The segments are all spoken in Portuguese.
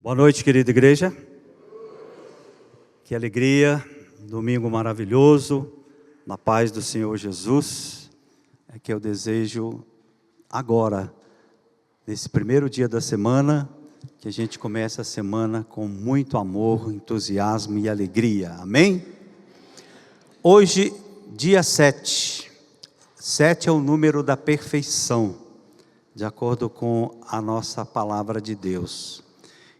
Boa noite, querida igreja. Que alegria, domingo maravilhoso, na paz do Senhor Jesus. É que eu desejo agora, nesse primeiro dia da semana, que a gente comece a semana com muito amor, entusiasmo e alegria. Amém? Hoje, dia 7. 7 é o número da perfeição, de acordo com a nossa palavra de Deus.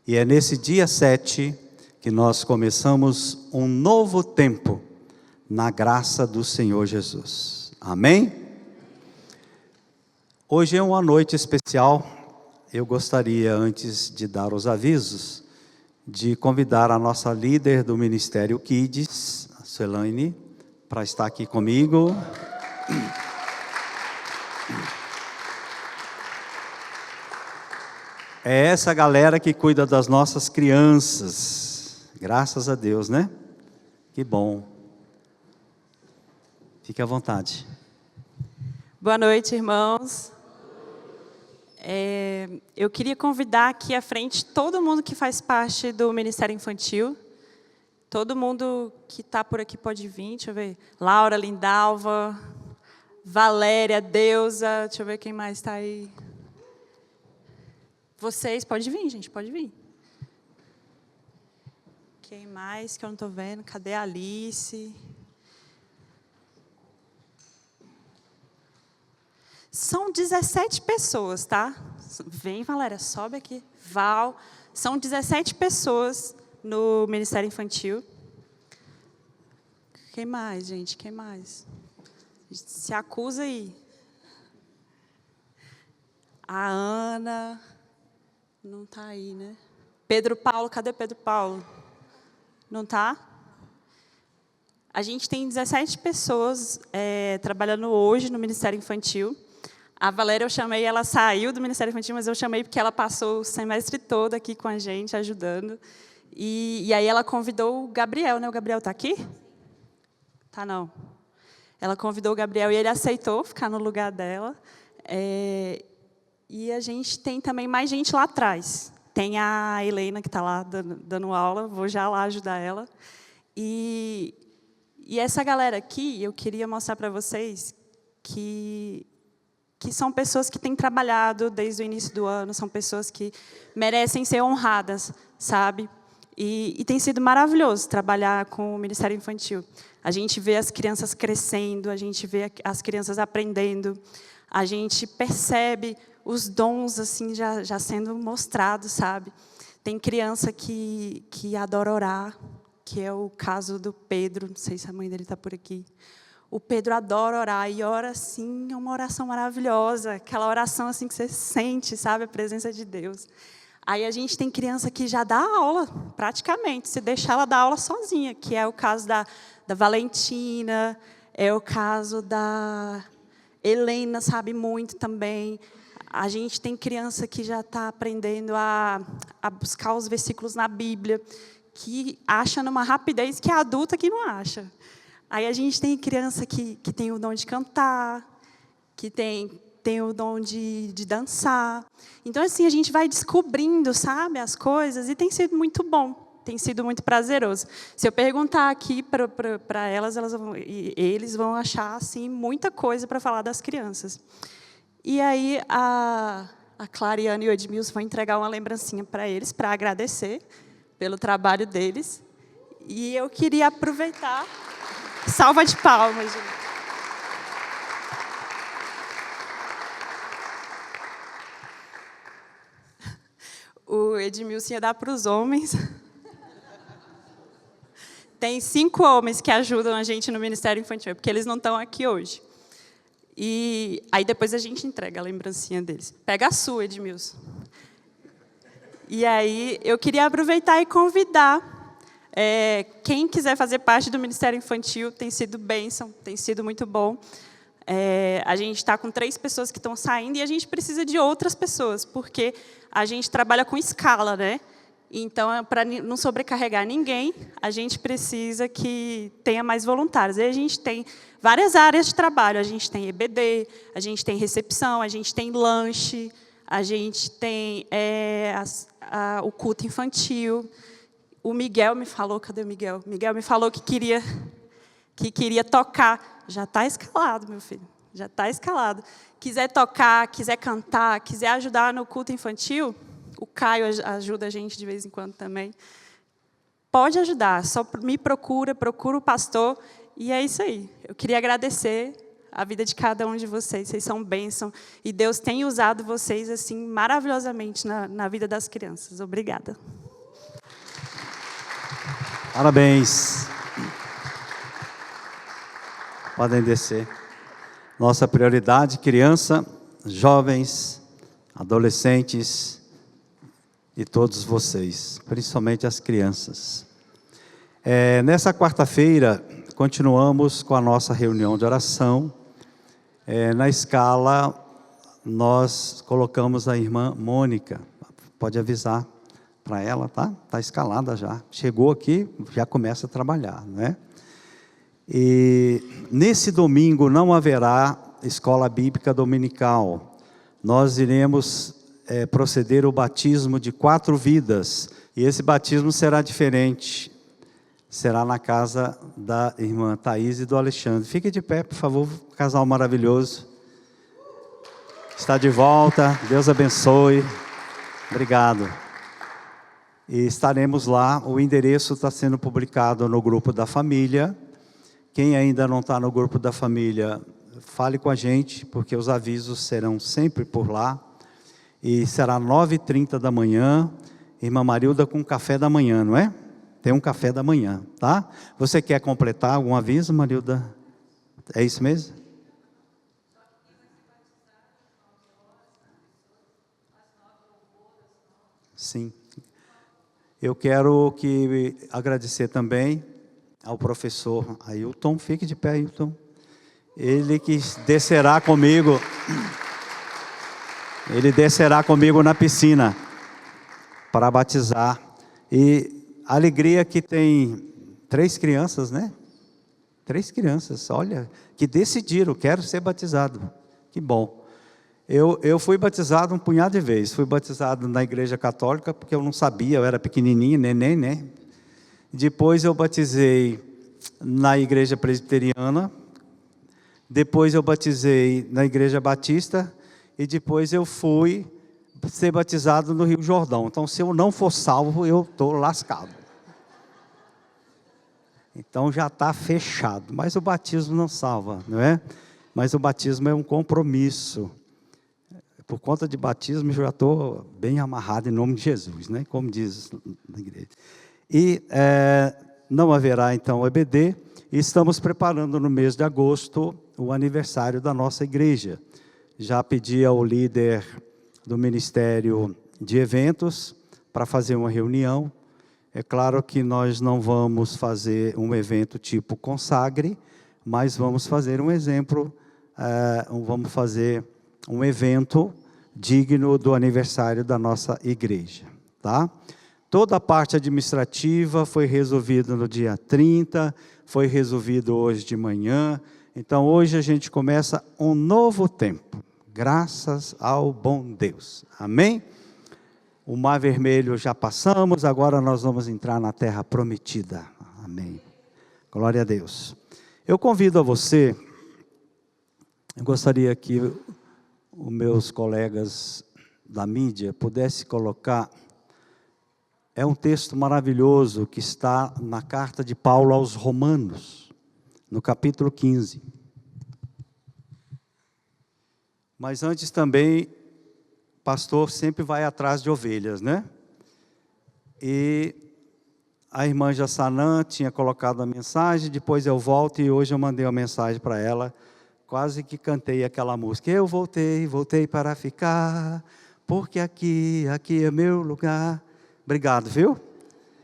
E é nesse dia 7 que nós começamos um novo tempo na graça do Senhor Jesus. Amém? Hoje é uma noite especial. Eu gostaria, antes de dar os avisos, de convidar a nossa líder do Ministério Kids, a Suelaine, para estar aqui comigo. É essa galera que cuida das nossas crianças. Graças a Deus, né? Que bom. Fique à vontade. Boa noite, irmãos. Eu queria convidar aqui à frente todo mundo que faz parte do Ministério Infantil. Todo mundo que está por aqui pode vir. Deixa eu ver. Laura, Lindalva, Valéria, Deusa. Deixa eu ver quem mais está aí. Vocês, pode vir, gente, pode vir. Quem mais que eu não estou vendo? Cadê a Alice? São 17 pessoas, tá? Vem, Valéria, sobe aqui. Val. São 17 pessoas no Ministério Infantil. Quem mais, gente? Quem mais? Se acusa aí. A Ana... Não está aí, né? Pedro Paulo, cadê Pedro Paulo? Não está? A gente tem 17 pessoas trabalhando hoje no Ministério Infantil. A Valéria, eu chamei, ela saiu do Ministério Infantil, mas eu chamei porque ela passou o semestre todo aqui com a gente, ajudando. E aí ela convidou o Gabriel, né? O Gabriel está aqui? Tá, não. Ela convidou o Gabriel e ele aceitou ficar no lugar dela. E a gente tem também mais gente lá atrás. Tem a Helena, que está lá dando aula, vou já lá ajudar ela. E essa galera aqui, eu queria mostrar para vocês que são pessoas que têm trabalhado desde o início do ano, são pessoas que merecem ser honradas, sabe? E tem sido maravilhoso trabalhar com o Ministério Infantil. A gente vê as crianças crescendo, a gente vê as crianças aprendendo, a gente percebe os dons assim já sendo mostrados, sabe? Tem criança que adora orar, que é o caso do Pedro, não sei se a mãe dele está por aqui. O Pedro adora orar e ora assim, é uma oração maravilhosa, aquela oração assim que você sente, sabe, a presença de Deus. Aí a gente tem criança que já dá aula, praticamente, se deixar ela dar aula sozinha, que é o caso da Valentina, é o caso da Helena, sabe muito também. A gente tem criança que já está aprendendo a buscar os versículos na Bíblia, que acha numa rapidez que é adulta que não acha. Aí a gente tem criança que tem o dom de cantar, que tem o dom de dançar. Então, assim, a gente vai descobrindo, sabe, as coisas, e tem sido muito bom, tem sido muito prazeroso. Se eu perguntar aqui para elas, eles vão achar assim, muita coisa para falar das crianças. E aí, a Clariane e o Edmilson vão entregar uma lembrancinha para eles, para agradecer pelo trabalho deles. E eu queria aproveitar... Salva de palmas, gente. O Edmilson ia dar para os homens. Tem 5 homens que ajudam a gente no Ministério Infantil, porque eles não estão aqui hoje. E aí depois a gente entrega a lembrancinha deles. Pega a sua, Edmilson. E aí eu queria aproveitar e convidar quem quiser fazer parte do Ministério Infantil. Tem sido bênção, tem sido muito bom. A gente está com 3 pessoas que estão saindo e a gente precisa de outras pessoas, porque a gente trabalha com escala, né? Então, para não sobrecarregar ninguém, a gente precisa que tenha mais voluntários. E a gente tem várias áreas de trabalho. A gente tem EBD, a gente tem recepção, a gente tem lanche, a gente tem o culto infantil. O Miguel me falou, cadê o Miguel? Miguel me falou que queria tocar. Já está escalado, meu filho. Já está escalado. Quiser tocar, quiser cantar, quiser ajudar no culto infantil, o Caio ajuda a gente de vez em quando também. Pode ajudar, só me procura o pastor, e é isso aí. Eu queria agradecer a vida de cada um de vocês. Vocês são bênção, e Deus tem usado vocês assim maravilhosamente na vida das crianças. Obrigada. Parabéns. Podem descer. Nossa prioridade, criança, jovens, adolescentes e todos vocês, principalmente as crianças. Nessa quarta-feira, continuamos com a nossa reunião de oração. Na escala, nós colocamos a irmã Mônica. Pode avisar para ela, tá? Está escalada já. Chegou aqui, já começa a trabalhar, né? E nesse domingo não haverá escola bíblica dominical. Nós iremos proceder o batismo de 4 vidas. E esse batismo será diferente. Será na casa da irmã Thaís e do Alexandre. Fique de pé, por favor, casal maravilhoso. Está de volta, Deus abençoe. Obrigado. E estaremos lá, o endereço está sendo publicado no grupo da família. Quem ainda não está no grupo da família, fale com a gente, porque os avisos serão sempre por lá. E será 9h30 da manhã, irmã Marilda com café da manhã, não é? Tem um café da manhã, tá? Você quer completar algum aviso, Marilda? É isso mesmo? Sim. Eu quero agradecer também ao professor Ailton. Fique de pé, Ailton. Ele que descerá comigo. Ele descerá comigo na piscina para batizar. E a alegria que tem 3 crianças, né? 3 crianças, olha, que decidiram, quero ser batizado. Que bom. Eu fui batizado um punhado de vezes. Fui batizado na igreja católica, porque eu não sabia, eu era pequenininho, neném, né? Depois eu batizei na igreja presbiteriana. Depois eu batizei na igreja batista. E depois eu fui ser batizado no Rio Jordão. Então, se eu não for salvo, eu estou lascado. Então, já está fechado. Mas o batismo não salva, não é? Mas o batismo é um compromisso. Por conta de batismo, eu já estou bem amarrado em nome de Jesus, né? Como diz na igreja. E não haverá, então, EBD. E estamos preparando no mês de agosto o aniversário da nossa igreja. Já pedi ao líder do Ministério de Eventos para fazer uma reunião. É claro que nós não vamos fazer um evento tipo consagre, mas vamos fazer um exemplo, vamos fazer um evento digno do aniversário da nossa igreja, tá? Toda a parte administrativa foi resolvida no dia 30, foi resolvido hoje de manhã. Então, hoje a gente começa um novo tempo, graças ao bom Deus. Amém? O Mar Vermelho já passamos, agora nós vamos entrar na Terra Prometida. Amém. Glória a Deus. Eu convido a você, eu gostaria que os meus colegas da mídia pudessem colocar, é um texto maravilhoso que está na carta de Paulo aos Romanos, no capítulo 15. Mas antes também, pastor sempre vai atrás de ovelhas, né? E a irmã Jassanã tinha colocado a mensagem, depois eu volto e hoje eu mandei uma mensagem para ela, quase que cantei aquela música. Eu voltei para ficar, porque aqui é meu lugar. Obrigado, viu?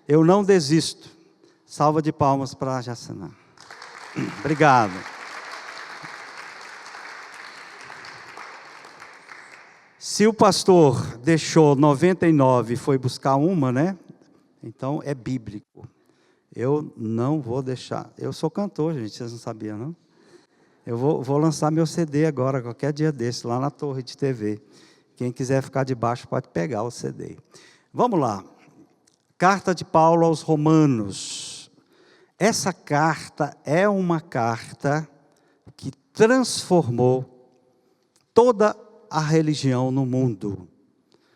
Eu não desisto. Salva de palmas para a Jassanã. Obrigado. Se o pastor deixou 99 e foi buscar uma, né? Então é bíblico. Eu não vou deixar. Eu sou cantor, gente, vocês não sabiam, não? Eu vou lançar meu CD agora, qualquer dia desse, lá na torre de TV. Quem quiser ficar debaixo pode pegar o CD. Vamos lá. Carta de Paulo aos Romanos. Essa carta é uma carta que transformou toda a religião no mundo.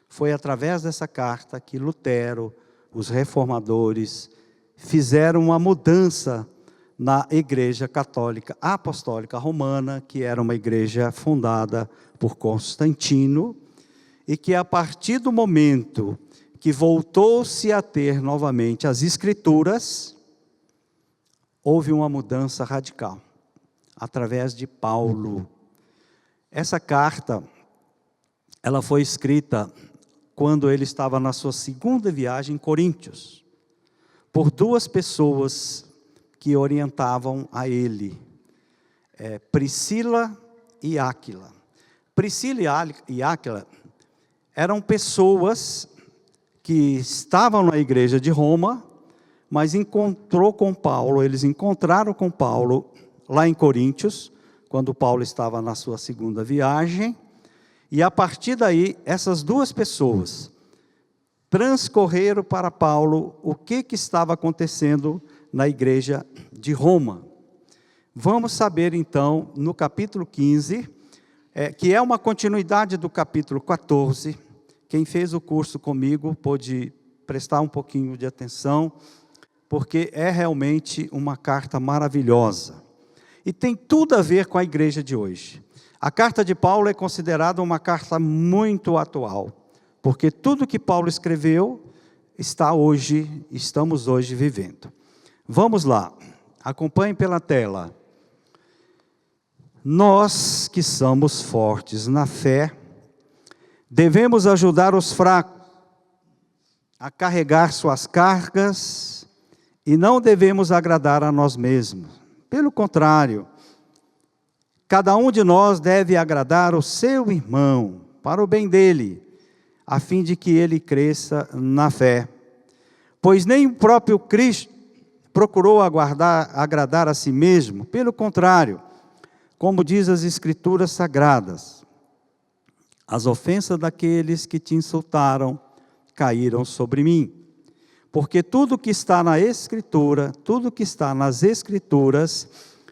Foi através dessa carta que Lutero, os reformadores, fizeram uma mudança na Igreja Católica Apostólica Romana, que era uma igreja fundada por Constantino, e que a partir do momento que voltou-se a ter novamente as Escrituras, houve uma mudança radical, através de Paulo. Essa carta, ela foi escrita quando ele estava na sua segunda viagem em Coríntios, por duas pessoas que orientavam a ele, Priscila e Áquila. Priscila e Áquila eram pessoas que estavam na igreja de Roma, mas eles encontraram com Paulo lá em Coríntios, quando Paulo estava na sua segunda viagem, e a partir daí, essas duas pessoas transcorreram para Paulo o que estava acontecendo na igreja de Roma. Vamos saber então, no capítulo 15, que é uma continuidade do capítulo 14, quem fez o curso comigo pôde prestar um pouquinho de atenção, porque é realmente uma carta maravilhosa. E tem tudo a ver com a igreja de hoje. A carta de Paulo é considerada uma carta muito atual, porque tudo que Paulo escreveu estamos hoje vivendo. Vamos lá, acompanhem pela tela. Nós que somos fortes na fé, devemos ajudar os fracos a carregar suas cargas e não devemos agradar a nós mesmos. Pelo contrário, cada um de nós deve agradar o seu irmão, para o bem dele, a fim de que ele cresça na fé. Pois nem o próprio Cristo procurou agradar a si mesmo, pelo contrário, como diz as Escrituras Sagradas, as ofensas daqueles que te insultaram caíram sobre mim. Porque tudo que está na Escritura, tudo que está nas Escrituras,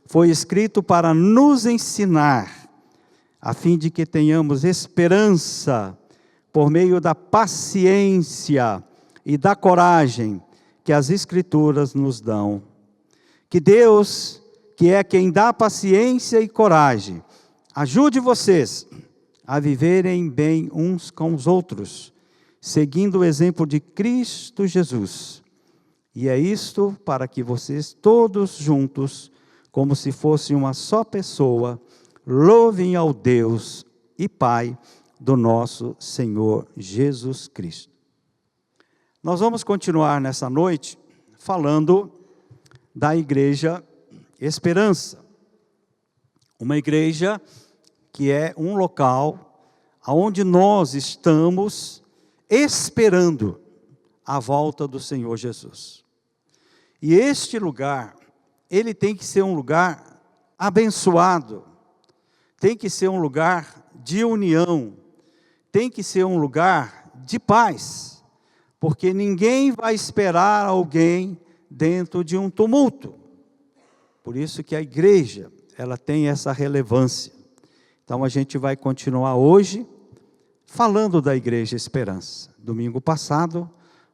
foi escrito para nos ensinar, a fim de que tenhamos esperança, por meio da paciência e da coragem que as Escrituras nos dão. Que Deus, que é quem dá paciência e coragem, ajude vocês a viverem bem uns com os outros, seguindo o exemplo de Cristo Jesus. E é isto para que vocês todos juntos, como se fosse uma só pessoa, louvem ao Deus e Pai do nosso Senhor Jesus Cristo. Nós vamos continuar nessa noite falando da Igreja Esperança. Uma igreja que é um local onde nós estamos esperando a volta do Senhor Jesus. E este lugar, ele tem que ser um lugar abençoado, tem que ser um lugar de união, tem que ser um lugar de paz, porque ninguém vai esperar alguém dentro de um tumulto. Por isso que a igreja, ela tem essa relevância. Então a gente vai continuar hoje falando da Igreja Esperança. Domingo passado,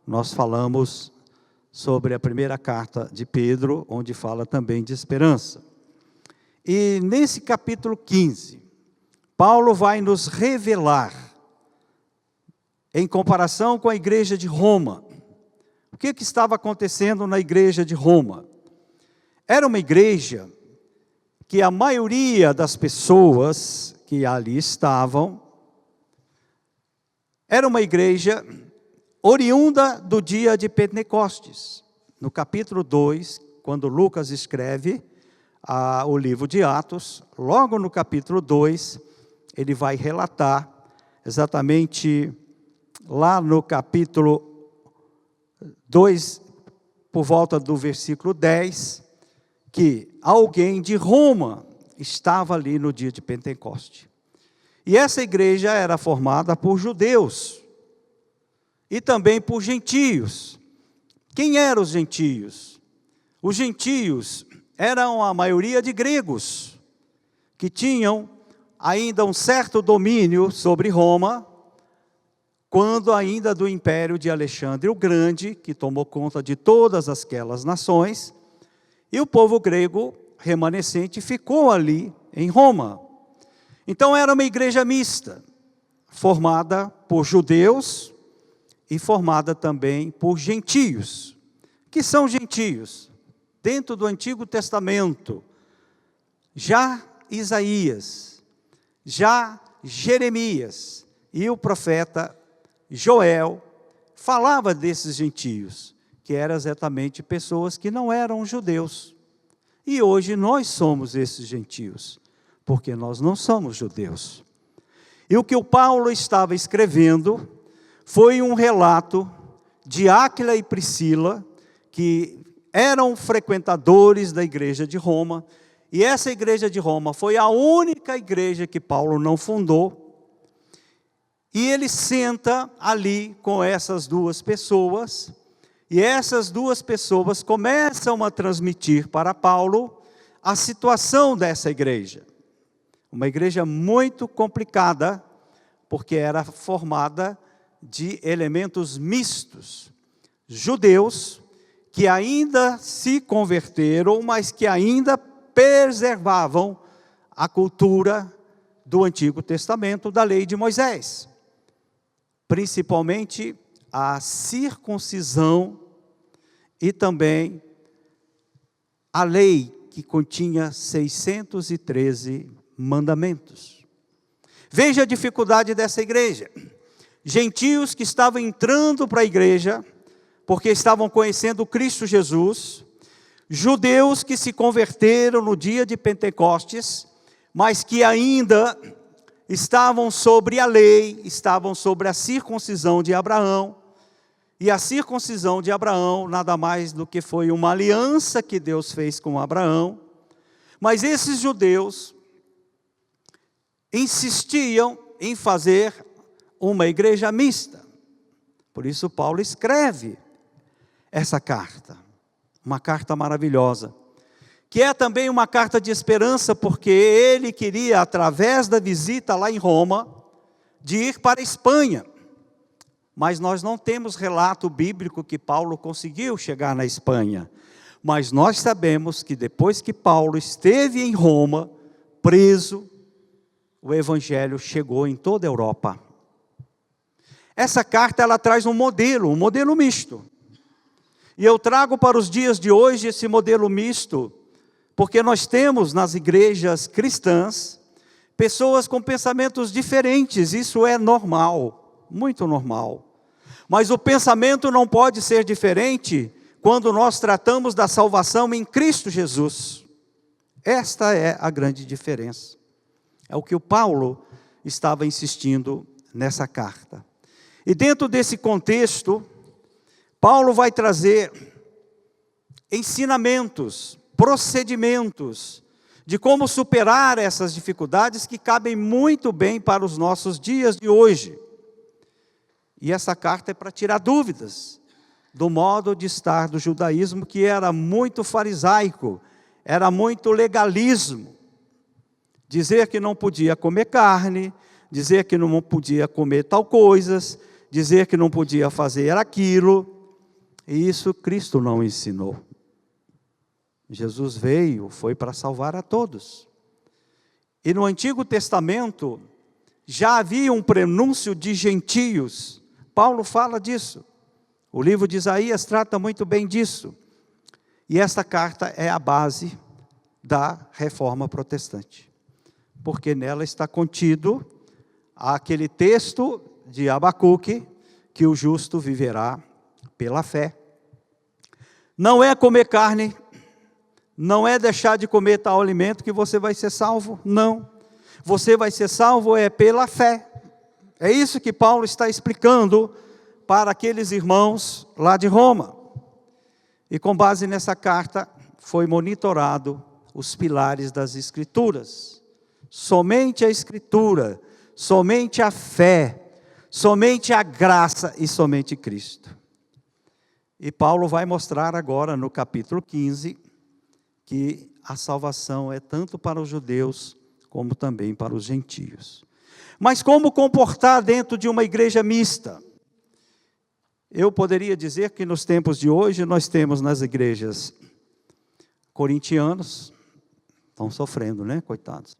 nós falamos sobre a primeira carta de Pedro, onde fala também de esperança. E nesse capítulo 15, Paulo vai nos revelar, em comparação com a igreja de Roma, o que estava acontecendo na igreja de Roma. Era uma igreja que a maioria das pessoas que ali estavam, era uma igreja oriunda do dia de Pentecostes. No capítulo 2, quando Lucas escreve o livro de Atos, logo no capítulo 2, ele vai relatar exatamente lá no capítulo 2, por volta do versículo 10, que alguém de Roma estava ali no dia de Pentecoste. E essa igreja era formada por judeus. e também por gentios. Quem eram os gentios? Os gentios eram a maioria de gregos, que tinham ainda um certo domínio sobre Roma, quando ainda do império de Alexandre o Grande, que tomou conta de todas aquelas nações, e o povo grego remanescente ficou ali em Roma. Então era uma igreja mista, formada por judeus e formada também por gentios. Que são gentios? Dentro do Antigo Testamento, já Isaías, já Jeremias e o profeta Joel falava desses gentios, que eram exatamente pessoas que não eram judeus. E hoje nós somos esses gentios, porque nós não somos judeus. E o que o Paulo estava escrevendo foi um relato de Áquila e Priscila, que eram frequentadores da igreja de Roma, e essa igreja de Roma foi a única igreja que Paulo não fundou. E ele senta ali com essas duas pessoas, e essas duas pessoas começam a transmitir para Paulo a situação dessa igreja. Uma igreja muito complicada, porque era formada de elementos mistos. Judeus que ainda se converteram, mas que ainda preservavam a cultura do Antigo Testamento, da lei de Moisés. Principalmente a circuncisão e também a lei que continha 613 mandamentos. Veja a dificuldade dessa igreja. Gentios que estavam entrando para a igreja, porque estavam conhecendo Cristo Jesus, judeus que se converteram no dia de Pentecostes, mas que ainda estavam sobre a lei, estavam sobre a circuncisão de Abraão, e a circuncisão de Abraão nada mais do que foi uma aliança que Deus fez com Abraão, mas esses judeus insistiam em fazer uma igreja mista. Por isso Paulo escreve essa carta, uma carta maravilhosa, que é também uma carta de esperança, porque ele queria, através da visita lá em Roma, de ir para a Espanha. Mas nós não temos relato bíblico que Paulo conseguiu chegar na Espanha. Mas nós sabemos que depois que Paulo esteve em Roma, preso, o evangelho chegou em toda a Europa. Essa carta ela traz um modelo misto. E eu trago para os dias de hoje esse modelo misto, porque nós temos nas igrejas cristãs pessoas com pensamentos diferentes, isso é normal, muito normal. Mas o pensamento não pode ser diferente quando nós tratamos da salvação em Cristo Jesus. Esta é a grande diferença. É o que o Paulo estava insistindo nessa carta. E dentro desse contexto, Paulo vai trazer ensinamentos, procedimentos de como superar essas dificuldades que cabem muito bem para os nossos dias de hoje. E essa carta é para tirar dúvidas do modo de estar do judaísmo, que era muito farisaico, era muito legalismo. Dizer que não podia comer carne, dizer que não podia comer tal coisas, dizer que não podia fazer aquilo. E isso Cristo não ensinou. Jesus veio, foi para salvar a todos. E no Antigo Testamento, já havia um prenúncio de gentios. Paulo fala disso. O livro de Isaías trata muito bem disso. E esta carta é a base da reforma protestante. Porque nela está contido aquele texto de Abacuque, que o justo viverá pela fé. Não é comer carne, não é deixar de comer tal alimento que você vai ser salvo, não. Você vai ser salvo pela fé. É isso que Paulo está explicando para aqueles irmãos lá de Roma. E com base nessa carta, foi monitorado os pilares das Escrituras. Somente a Escritura, somente a fé, somente a graça e somente Cristo. E Paulo vai mostrar agora no capítulo 15, que a salvação é tanto para os judeus, como também para os gentios. Mas como comportar dentro de uma igreja mista? Eu poderia dizer que nos tempos de hoje, nós temos nas igrejas corintianos, estão sofrendo, né, coitados,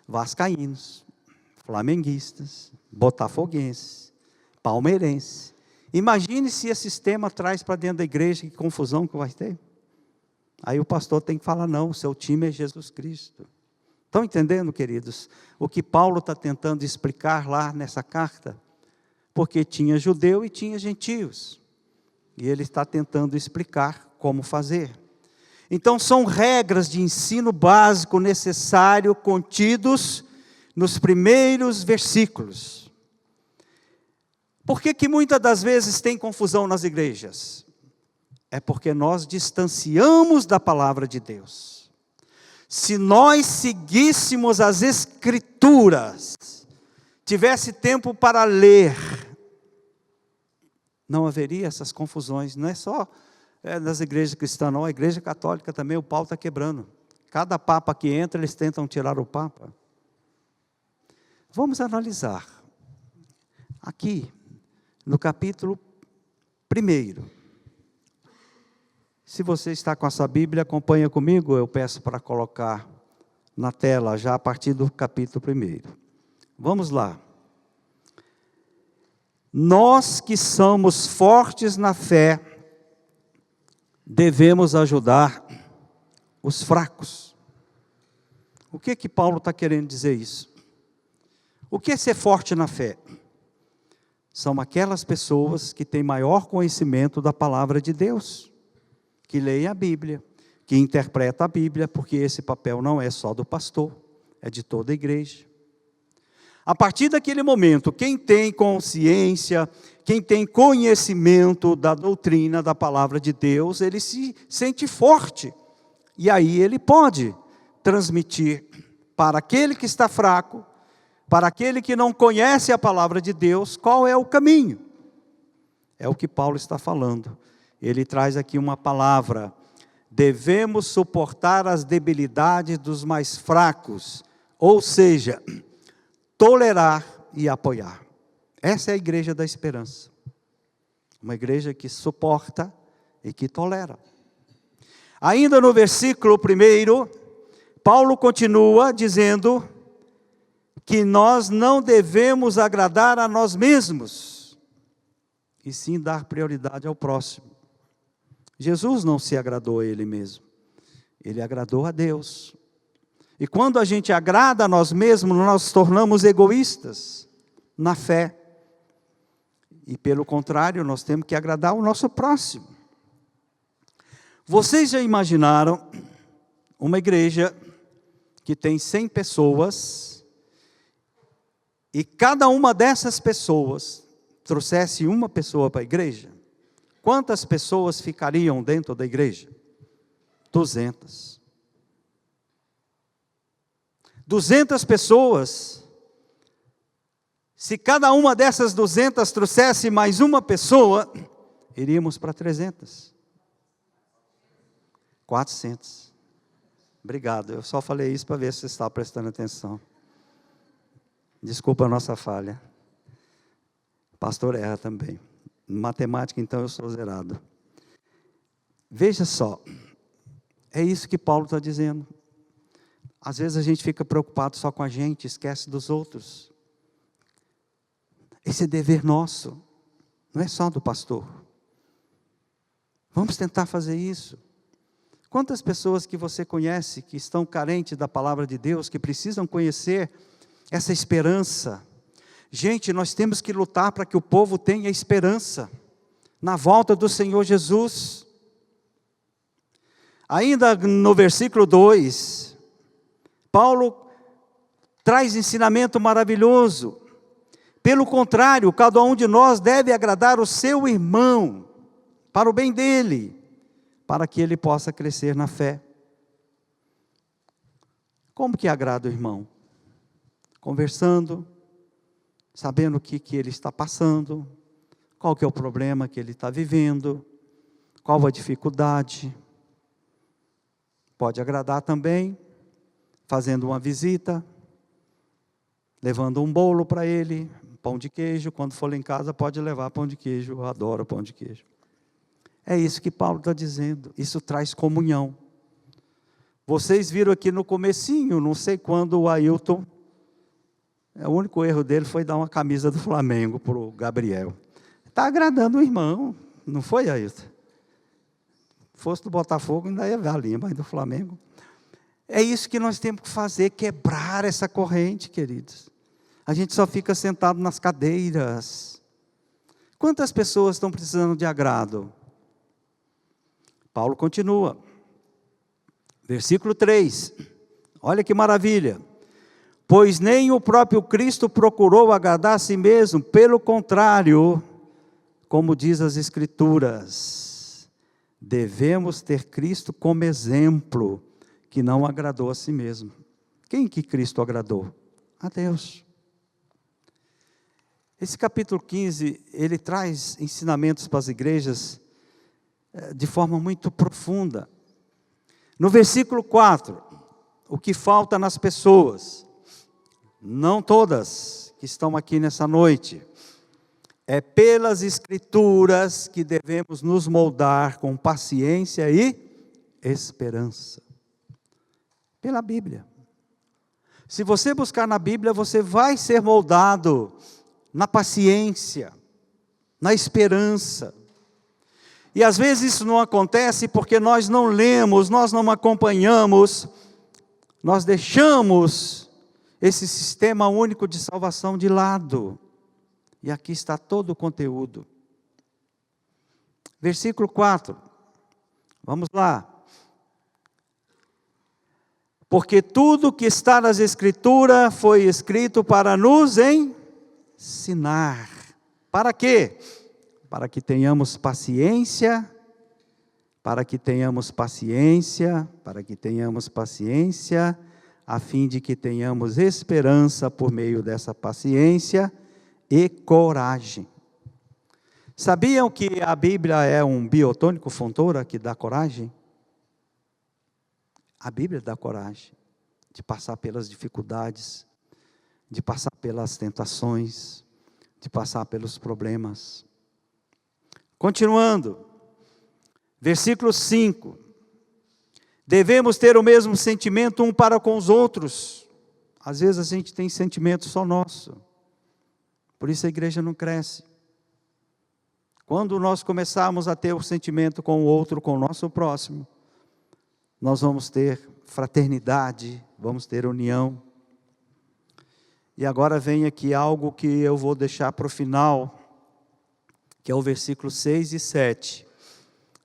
vascaínos, flamenguistas, botafoguenses, palmeirenses. Imagine se esse sistema traz para dentro da igreja, que confusão que vai ter. Aí o pastor tem que falar, não, o seu time é Jesus Cristo. Estão entendendo, queridos, o que Paulo está tentando explicar lá nessa carta? Porque tinha judeu e tinha gentios. E ele está tentando explicar como fazer. Então são regras de ensino básico necessário contidos nos primeiros versículos. Por que muitas das vezes tem confusão nas igrejas? É porque nós distanciamos da palavra de Deus. Se nós seguíssemos as Escrituras, tivesse tempo para ler, não haveria essas confusões. Não é só nas igrejas cristãs, não. A igreja católica também, o pau está quebrando. Cada papa que entra, eles tentam tirar o papa. Vamos analisar. Aqui, no capítulo 1. Se você está com a sua Bíblia, acompanha comigo, eu peço para colocar na tela, já a partir do capítulo 1. Vamos lá. Nós que somos fortes na fé, devemos ajudar os fracos. O que Paulo está querendo dizer isso? O que é ser forte na fé? São aquelas pessoas que têm maior conhecimento da palavra de Deus, que leem a Bíblia, que interpretam a Bíblia, porque esse papel não é só do pastor, é de toda a igreja. A partir daquele momento, quem tem consciência, quem tem conhecimento da doutrina, da palavra de Deus, ele se sente forte. E aí ele pode transmitir para aquele que está fraco, para aquele que não conhece a palavra de Deus, qual é o caminho. É o que Paulo está falando. Ele traz aqui uma palavra: devemos suportar as debilidades dos mais fracos, ou seja, tolerar e apoiar. Essa é a igreja da esperança. Uma igreja que suporta e que tolera. Ainda no versículo 1, Paulo continua dizendo que nós não devemos agradar a nós mesmos, e sim dar prioridade ao próximo. Jesus não se agradou a ele mesmo, ele agradou a Deus. E quando a gente agrada a nós mesmos, nós nos tornamos egoístas na fé. E pelo contrário, nós temos que agradar o nosso próximo. Vocês já imaginaram uma igreja que tem 100 pessoas, e cada uma dessas pessoas trouxesse uma pessoa para a igreja? Quantas pessoas ficariam dentro da igreja? 200. 200 pessoas. Se cada uma dessas 200 trouxesse mais uma pessoa, iríamos para 300. 400. Obrigado, eu só falei isso para ver se você está prestando atenção. Desculpa a nossa falha. O pastor erra também. Em matemática, então, eu sou zerado. Veja só, é isso que Paulo está dizendo. Às vezes a gente fica preocupado só com a gente, esquece dos outros. Esse é dever nosso, não é só do pastor. Vamos tentar fazer isso. Quantas pessoas que você conhece, que estão carentes da palavra de Deus, que precisam conhecer essa esperança? Gente, nós temos que lutar para que o povo tenha esperança na volta do Senhor Jesus. Ainda no versículo 2, Paulo traz ensinamento maravilhoso. Pelo contrário, cada um de nós deve agradar o seu irmão, para o bem dele, para que ele possa crescer na fé. Como que agrada o irmão? Conversando, sabendo o que ele está passando, qual que é o problema que ele está vivendo, qual a dificuldade. Pode agradar também, fazendo uma visita, levando um bolo para ele, pão de queijo. Quando for lá em casa, pode levar pão de queijo. Eu adoro pão de queijo. É isso que Paulo está dizendo. Isso traz comunhão. Vocês viram aqui no comecinho, não sei quando, o Ailton, o único erro dele foi dar uma camisa do Flamengo para o Gabriel. Está agradando o irmão, não foi, Ailton? Fosse do Botafogo, ainda ia valer, mas do Flamengo. É isso que nós temos que fazer, quebrar essa corrente, queridos. A gente só fica sentado nas cadeiras. Quantas pessoas estão precisando de agrado? Paulo continua. Versículo 3. Olha que maravilha. Pois nem o próprio Cristo procurou agradar a si mesmo, pelo contrário, como diz as Escrituras, devemos ter Cristo como exemplo, que não agradou a si mesmo. Quem que Cristo agradou? A Deus. Esse capítulo 15, ele traz ensinamentos para as igrejas de forma muito profunda. No versículo 4, o que falta nas pessoas, não todas que estão aqui nessa noite, é pelas Escrituras que devemos nos moldar com paciência e esperança. Pela Bíblia. Se você buscar na Bíblia, você vai ser moldado na paciência, na esperança. E às vezes isso não acontece porque nós não lemos, nós não acompanhamos, nós deixamos esse sistema único de salvação de lado. E aqui está todo o conteúdo. Versículo 4. Vamos lá. Porque tudo que está nas Escrituras foi escrito para nos ensinar. Para quê? Para que tenhamos paciência, para que tenhamos paciência, a fim de que tenhamos esperança por meio dessa paciência e coragem. Sabiam que a Bíblia é um biotônico fontoura que dá coragem? A Bíblia dá coragem de passar pelas dificuldades, de passar pelas tentações, de passar pelos problemas. Continuando, versículo 5. Devemos ter o mesmo sentimento um para com os outros. Às vezes a gente tem sentimento só nosso. Por isso a igreja não cresce. Quando nós começarmos a ter o sentimento com o outro, com o nosso próximo, nós vamos ter fraternidade, vamos ter união. E agora vem aqui algo que eu vou deixar para o final, que é o versículo 6 e 7.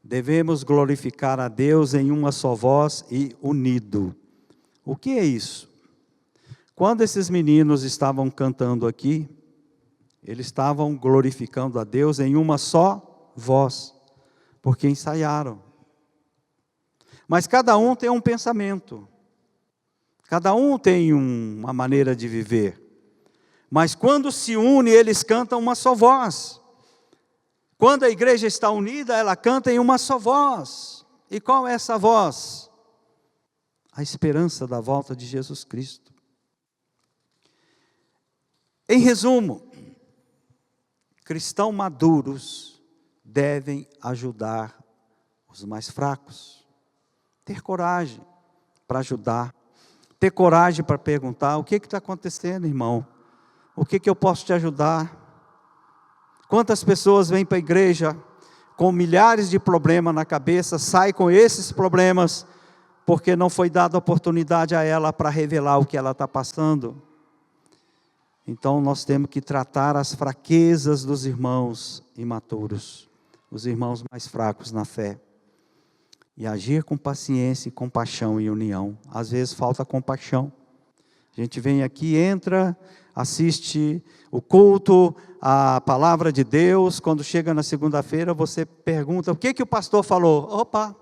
Devemos glorificar a Deus em uma só voz e unido. O que é isso? Quando esses meninos estavam cantando aqui, eles estavam glorificando a Deus em uma só voz, porque ensaiaram. Mas cada um tem um pensamento, cada um tem uma maneira de viver. Mas quando se une, eles cantam uma só voz. Quando a igreja está unida, ela canta em uma só voz. E qual é essa voz? A esperança da volta de Jesus Cristo. Em resumo, cristãos maduros devem ajudar os mais fracos. Ter coragem para ajudar. Ter coragem para perguntar: o que está acontecendo, irmão? O que eu posso te ajudar? Quantas pessoas vêm para a igreja com milhares de problemas na cabeça, saem com esses problemas, porque não foi dada oportunidade a ela para revelar o que ela está passando. Então nós temos que tratar as fraquezas dos irmãos imaturos, os irmãos mais fracos na fé, e agir com paciência, compaixão e união. Às vezes falta compaixão. A gente vem aqui, entra, assiste o culto, a palavra de Deus. Quando chega na segunda-feira, você pergunta: o que o pastor falou? Opa,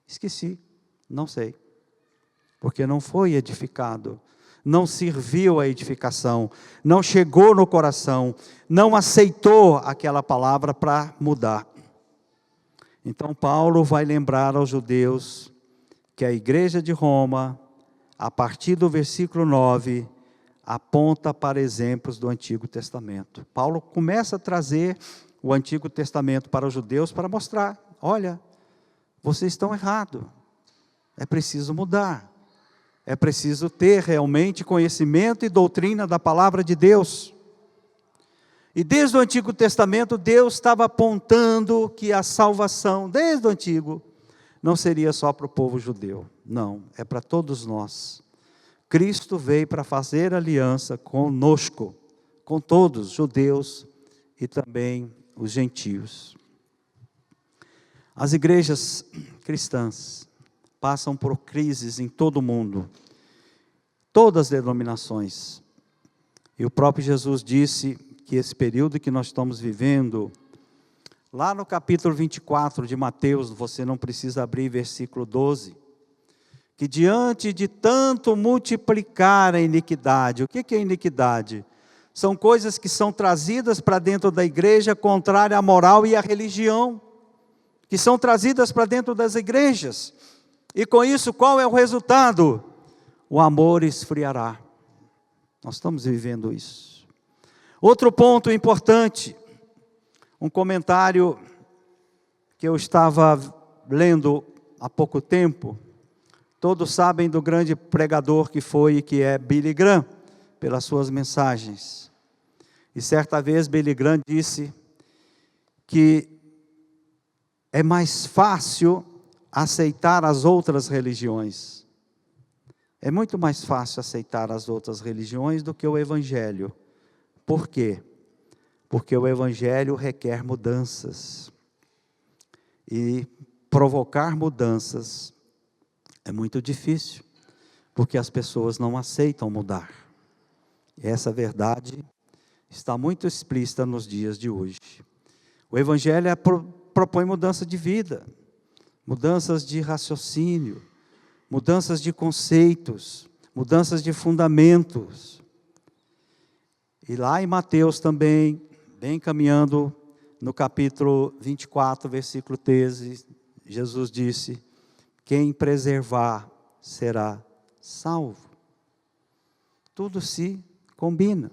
esqueci, não sei. Porque não foi edificado, não serviu à edificação, não chegou no coração, não aceitou aquela palavra para mudar. Então Paulo vai lembrar aos judeus que a igreja de Roma, a partir do versículo 9, aponta para exemplos do Antigo Testamento. Paulo começa a trazer o Antigo Testamento para os judeus para mostrar, olha, vocês estão errados, é preciso mudar, é preciso ter realmente conhecimento e doutrina da palavra de Deus. E desde o Antigo Testamento, Deus estava apontando que a salvação, desde o Antigo, não seria só para o povo judeu, não, é para todos nós. Cristo veio para fazer aliança conosco, com todos, judeus e também os gentios. As igrejas cristãs passam por crises em todo o mundo, todas as denominações. E o próprio Jesus disse que esse período que nós estamos vivendo, lá no capítulo 24 de Mateus, você não precisa abrir versículo 12, que diante de tanto multiplicar a iniquidade, o que é iniquidade? São coisas que são trazidas para dentro da igreja, contrária à moral e à religião, que são trazidas para dentro das igrejas, e com isso qual é o resultado? O amor esfriará. Nós estamos vivendo isso. Outro ponto importante, um comentário que eu estava lendo há pouco tempo. Todos sabem do grande pregador que foi e que é Billy Graham, pelas suas mensagens. E certa vez Billy Graham disse que é mais fácil aceitar as outras religiões. É muito mais fácil aceitar as outras religiões do que o Evangelho. Por quê? Porque o Evangelho requer mudanças. E provocar mudanças é muito difícil, porque as pessoas não aceitam mudar. E essa verdade está muito explícita nos dias de hoje. O Evangelho propõe mudança de vida, mudanças de raciocínio, mudanças de conceitos, mudanças de fundamentos. E lá em Mateus também, bem caminhando no capítulo 24, versículo 13, Jesus disse: quem preservar será salvo. Tudo se combina.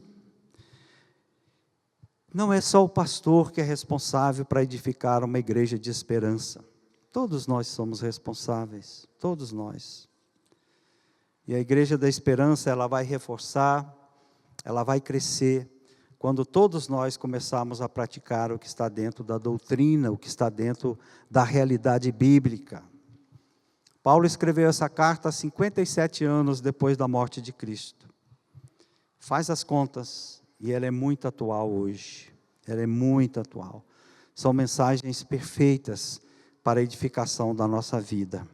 Não é só o pastor que é responsável para edificar uma igreja de esperança. Todos nós somos responsáveis, todos nós. E a igreja da esperança, ela vai reforçar, ela vai crescer, quando todos nós começarmos a praticar o que está dentro da doutrina, o que está dentro da realidade bíblica. Paulo escreveu essa carta 57 anos depois da morte de Cristo. Faz as contas, e ela é muito atual hoje. Ela é muito atual. São mensagens perfeitas para a edificação da nossa vida.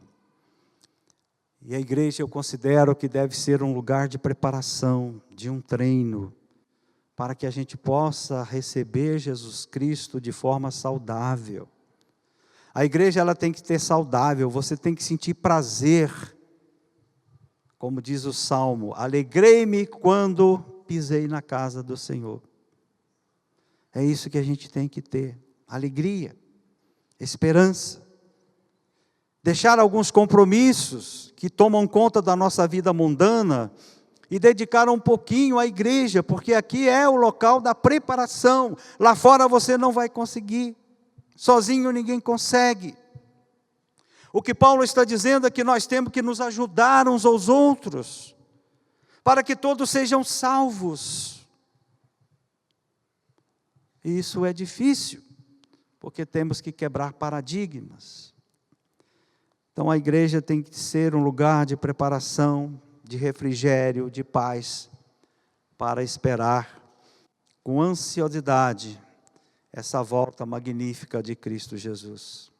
E a igreja eu considero que deve ser um lugar de preparação, de um treino, para que a gente possa receber Jesus Cristo de forma saudável. A igreja ela tem que ter saudável, você tem que sentir prazer, como diz o Salmo, alegrei-me quando pisei na casa do Senhor. É isso que a gente tem que ter, alegria, esperança. Deixar alguns compromissos que tomam conta da nossa vida mundana e dedicar um pouquinho à igreja, porque aqui é o local da preparação. Lá fora você não vai conseguir, sozinho ninguém consegue. O que Paulo está dizendo é que nós temos que nos ajudar uns aos outros, para que todos sejam salvos. E isso é difícil, porque temos que quebrar paradigmas. Então a igreja tem que ser um lugar de preparação, de refrigério, de paz, para esperar com ansiosidade essa volta magnífica de Cristo Jesus.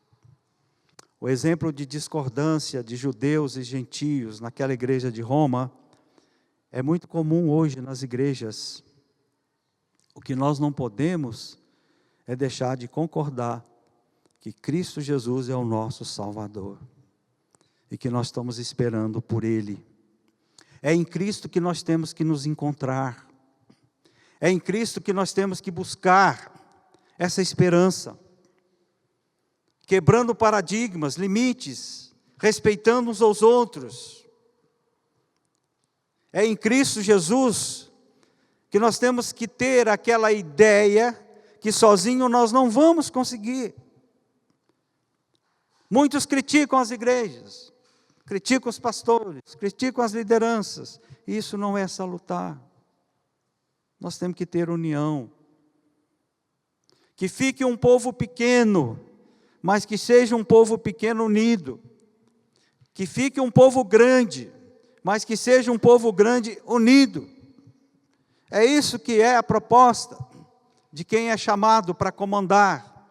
O exemplo de discordância de judeus e gentios naquela igreja de Roma é muito comum hoje nas igrejas. O que nós não podemos é deixar de concordar que Cristo Jesus é o nosso Salvador e que nós estamos esperando por Ele. É em Cristo que nós temos que nos encontrar. É em Cristo que nós temos que buscar essa esperança. Quebrando paradigmas, limites, respeitando uns aos outros. É em Cristo Jesus que nós temos que ter aquela ideia que sozinho nós não vamos conseguir. Muitos criticam as igrejas, criticam os pastores, criticam as lideranças. Isso não é salutar. Nós temos que ter união. Que fique um povo pequeno, mas que seja um povo pequeno unido. Que fique um povo grande, mas que seja um povo grande unido. É isso que é a proposta de quem é chamado para comandar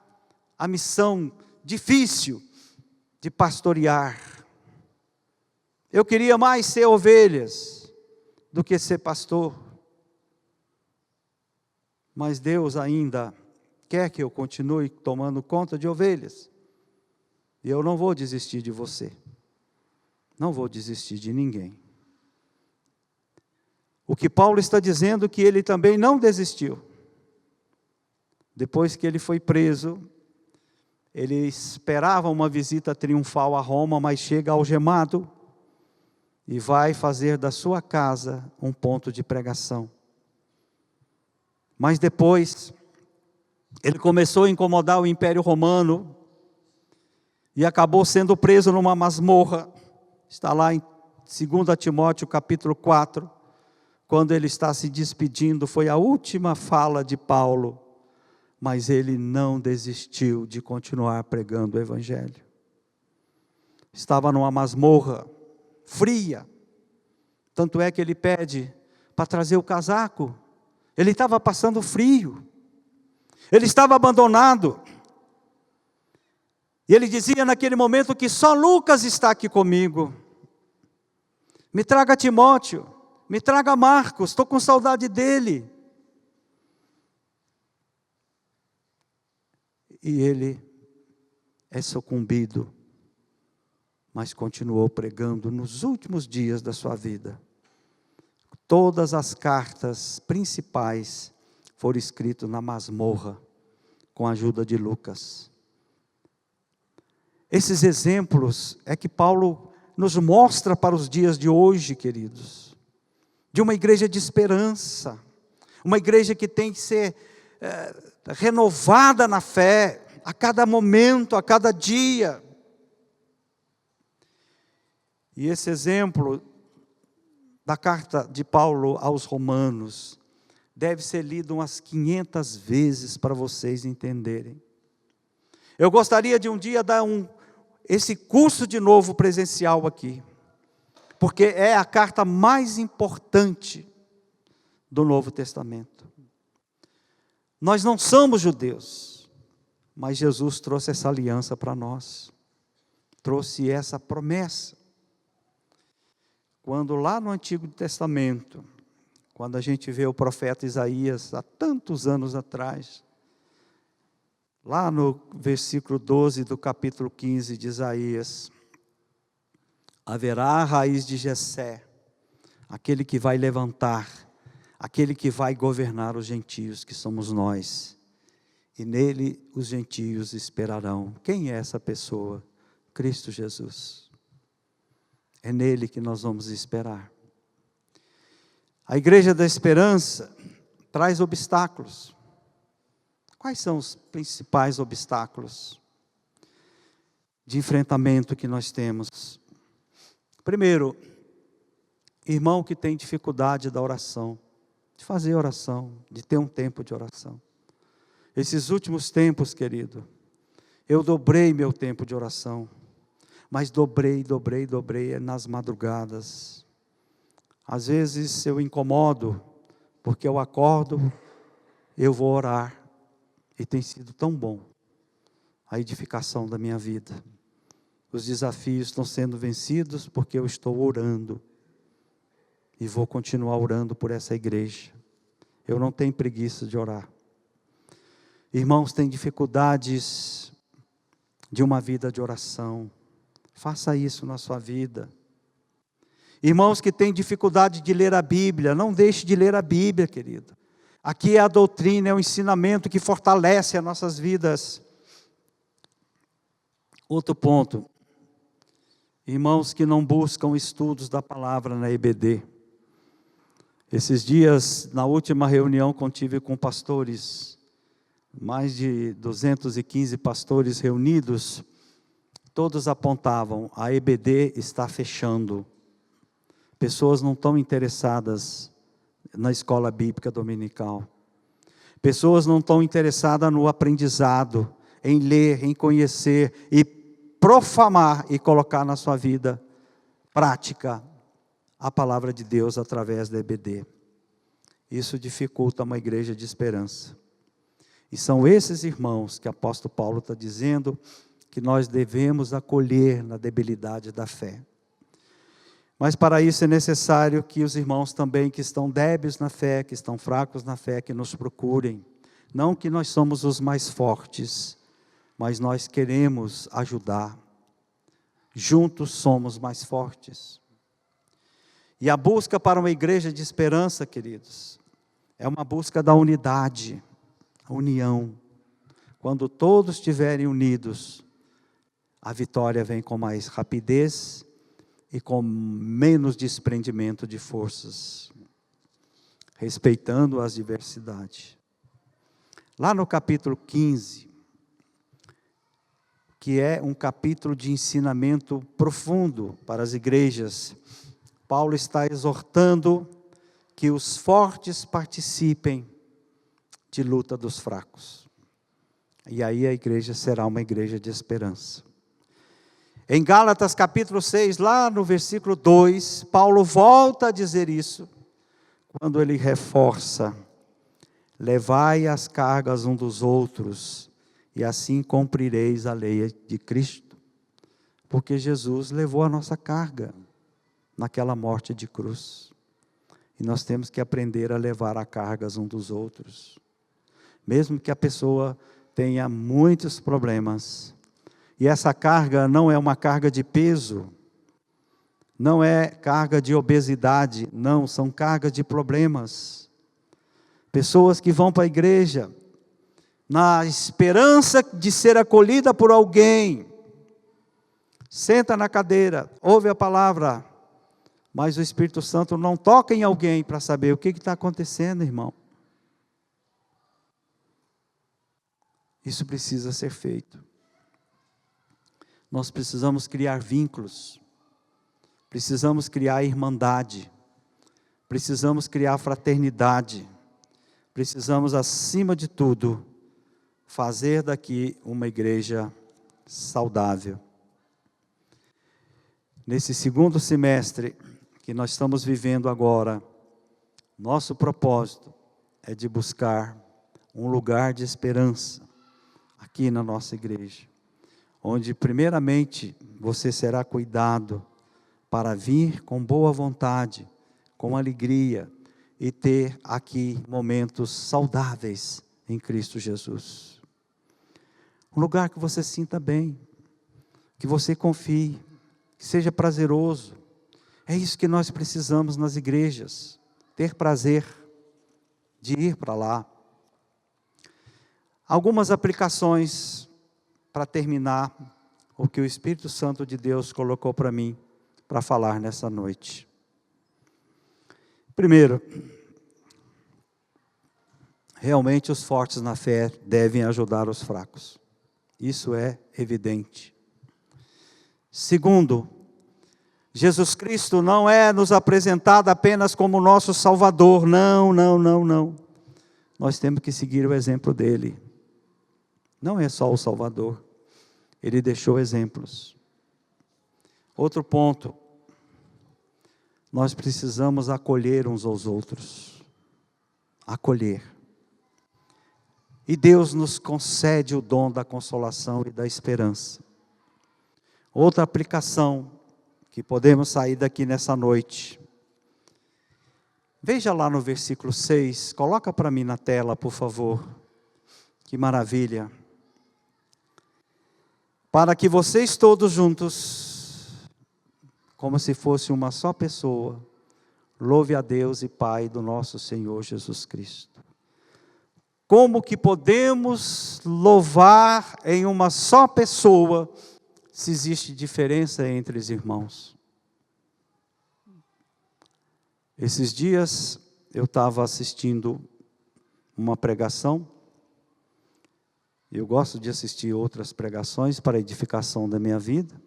a missão difícil de pastorear. Eu queria mais ser ovelhas do que ser pastor. Mas Deus ainda quer que eu continue tomando conta de ovelhas. E eu não vou desistir de você. Não vou desistir de ninguém. O que Paulo está dizendo é que ele também não desistiu. Depois que ele foi preso, ele esperava uma visita triunfal a Roma, mas chega algemado e vai fazer da sua casa um ponto de pregação. Mas depois, ele começou a incomodar o Império Romano e acabou sendo preso numa masmorra. Está lá em 2 Timóteo capítulo 4, quando ele está se despedindo, foi a última fala de Paulo, mas ele não desistiu de continuar pregando o Evangelho. Estava numa masmorra fria, tanto é que ele pede para trazer o casaco. Ele estava passando frio, ele estava abandonado, e ele dizia naquele momento que só Lucas está aqui comigo. Me traga Timóteo, me traga Marcos, estou com saudade dele. E ele é sucumbido, mas continuou pregando nos últimos dias da sua vida. Todas as cartas principais foram escritas na masmorra, com a ajuda de Lucas. Esses exemplos é que Paulo nos mostra para os dias de hoje, queridos, de uma igreja de esperança, uma igreja que tem que ser renovada na fé, a cada momento, a cada dia. E esse exemplo da carta de Paulo aos Romanos deve ser lido umas 500 vezes para vocês entenderem. Eu gostaria de um dia dar esse curso de novo presencial aqui, porque é a carta mais importante do Novo Testamento. Nós não somos judeus, mas Jesus trouxe essa aliança para nós, trouxe essa promessa. Quando lá no Antigo Testamento, quando a gente vê o profeta Isaías, há tantos anos atrás, lá no versículo 12 do capítulo 15 de Isaías, haverá a raiz de Jessé, aquele que vai levantar, aquele que vai governar os gentios, que somos nós, e nele os gentios esperarão. Quem é essa pessoa? Cristo Jesus. É nele que nós vamos esperar. A igreja da esperança traz obstáculos. Quais são os principais obstáculos de enfrentamento que nós temos? Primeiro, irmão que tem dificuldade da oração, de fazer oração, de ter um tempo de oração. Esses últimos tempos, querido, eu dobrei meu tempo de oração, mas dobrei nas madrugadas. Às vezes eu incomodo, porque eu acordo, eu vou orar, e tem sido tão bom a edificação da minha vida. Os desafios estão sendo vencidos porque eu estou orando, e vou continuar orando por essa igreja. Eu não tenho preguiça de orar. Irmãos, têm dificuldades de uma vida de oração, faça isso na sua vida. Irmãos que têm dificuldade de ler a Bíblia, não deixe de ler a Bíblia, querido. Aqui é a doutrina, é o ensinamento que fortalece as nossas vidas. Outro ponto, irmãos que não buscam estudos da palavra na EBD. Esses dias, na última reunião que eu tive com pastores, mais de 215 pastores reunidos, todos apontavam, a EBD está fechando. Pessoas não estão interessadas na escola bíblica dominical. Pessoas não estão interessadas no aprendizado, em ler, em conhecer e profamar e colocar na sua vida prática a palavra de Deus através da EBD. Isso dificulta uma igreja de esperança. E são esses irmãos que o apóstolo Paulo está dizendo que nós devemos acolher na debilidade da fé. Mas para isso é necessário que os irmãos também que estão débeis na fé, que estão fracos na fé, que nos procurem. Não que nós somos os mais fortes, mas nós queremos ajudar. Juntos somos mais fortes. E a busca para uma igreja de esperança, queridos, é uma busca da unidade, a união. Quando todos estiverem unidos, a vitória vem com mais rapidez e com menos desprendimento de forças, respeitando as diversidades. Lá no capítulo 15, que é um capítulo de ensinamento profundo para as igrejas, Paulo está exortando que os fortes participem de luta dos fracos. E aí a igreja será uma igreja de esperança. Em Gálatas capítulo 6, lá no versículo 2, Paulo volta a dizer isso, quando ele reforça: levai as cargas um dos outros, e assim cumprireis a lei de Cristo. Porque Jesus levou a nossa carga naquela morte de cruz. E nós temos que aprender a levar a cargas um dos outros. Mesmo que a pessoa tenha muitos problemas, e essa carga não é uma carga de peso, não é carga de obesidade, não, são cargas de problemas. Pessoas que vão para a igreja, na esperança de ser acolhida por alguém, senta na cadeira, ouve a palavra, mas o Espírito Santo não toca em alguém para saber o que está acontecendo, irmão. Isso precisa ser feito. Nós precisamos criar vínculos, precisamos criar irmandade, precisamos criar fraternidade, precisamos, acima de tudo, fazer daqui uma igreja saudável. Nesse segundo semestre que nós estamos vivendo agora, nosso propósito é de buscar um lugar de esperança aqui na nossa igreja, onde primeiramente você será cuidado para vir com boa vontade, com alegria e ter aqui momentos saudáveis em Cristo Jesus. Um lugar que você sinta bem, que você confie, que seja prazeroso. É isso que nós precisamos nas igrejas, ter prazer de ir para lá. Algumas aplicações para terminar o que o Espírito Santo de Deus colocou para mim, para falar nessa noite. Primeiro, realmente os fortes na fé devem ajudar os fracos. Isso é evidente. Segundo, Jesus Cristo não é nos apresentado apenas como nosso Salvador. Não. Nós temos que seguir o exemplo dele. Não é só o Salvador. Ele deixou exemplos. Outro ponto. Nós precisamos acolher uns aos outros. Acolher. E Deus nos concede o dom da consolação e da esperança. Outra aplicação que podemos sair daqui nessa noite. Veja lá no versículo 6, coloca para mim na tela, por favor. Que maravilha. Para que vocês todos juntos, como se fosse uma só pessoa. Louve a Deus e Pai do nosso Senhor Jesus Cristo. Como que podemos louvar em uma só pessoa, se existe diferença entre os irmãos? Esses dias eu estava assistindo uma pregação. Eu gosto de assistir outras pregações para a edificação da minha vida.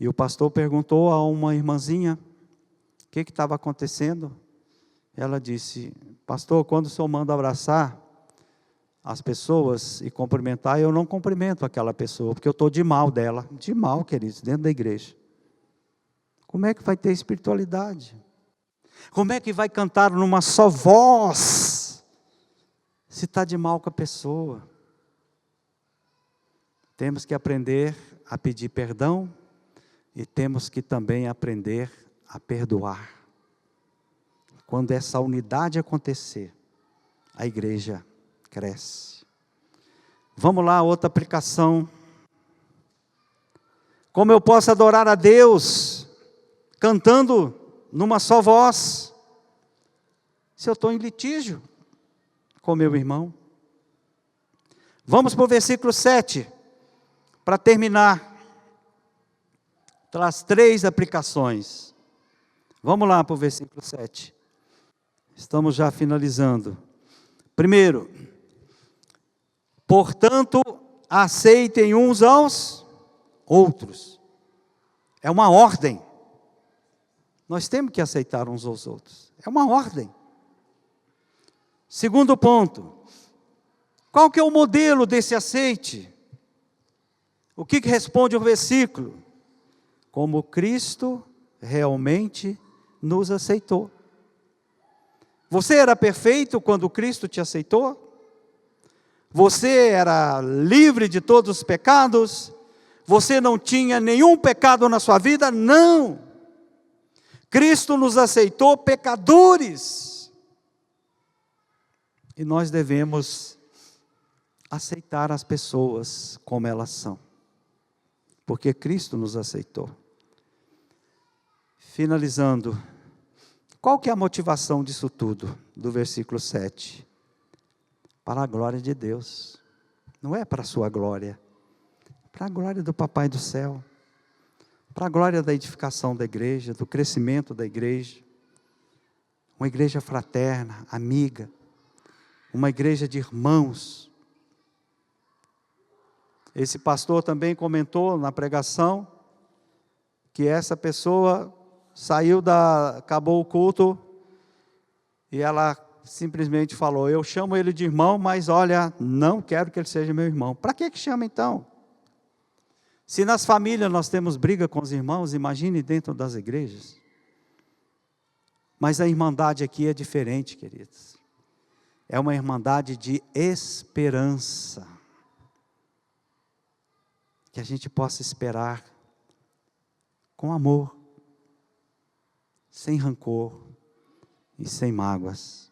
E o pastor perguntou a uma irmãzinha o que estava acontecendo. Ela disse: pastor, quando o senhor manda abraçar as pessoas e cumprimentar, eu não cumprimento aquela pessoa, porque eu estou de mal dela. De mal, queridos, dentro da igreja. Como é que vai ter espiritualidade? Como é que vai cantar numa só voz, se está de mal com a pessoa? Temos que aprender a pedir perdão e temos que também aprender a perdoar. Quando essa unidade acontecer, a igreja cresce. Vamos lá, outra aplicação. Como eu posso adorar a Deus cantando numa só voz, se eu estou em litígio com meu irmão? Vamos para o versículo 7, para terminar. Traz 3 aplicações. Vamos lá para o versículo 7. Estamos já finalizando. Primeiro, portanto, aceitem uns aos outros. É uma ordem. Nós temos que aceitar uns aos outros. É uma ordem. Segundo ponto, qual que é o modelo desse aceite? O que responde o versículo? Como Cristo realmente nos aceitou. Você era perfeito quando Cristo te aceitou? Você era livre de todos os pecados? Você não tinha nenhum pecado na sua vida? Não! Cristo nos aceitou pecadores. E nós devemos aceitar as pessoas como elas são, porque Cristo nos aceitou. Finalizando, qual que é a motivação disso tudo, do versículo 7? Para a glória de Deus, não é para a sua glória, para a glória do Papai do céu, para a glória da edificação da igreja, do crescimento da igreja, uma igreja fraterna, amiga, uma igreja de irmãos. Esse pastor também comentou na pregação, que essa pessoa acabou o culto, e ela simplesmente falou: eu chamo ele de irmão, mas olha, não quero que ele seja meu irmão. Para que chama então? Se nas famílias nós temos briga com os irmãos, imagine dentro das igrejas. Mas a irmandade aqui é diferente, queridos. É uma irmandade de esperança. Que a gente possa esperar com amor, sem rancor e sem mágoas.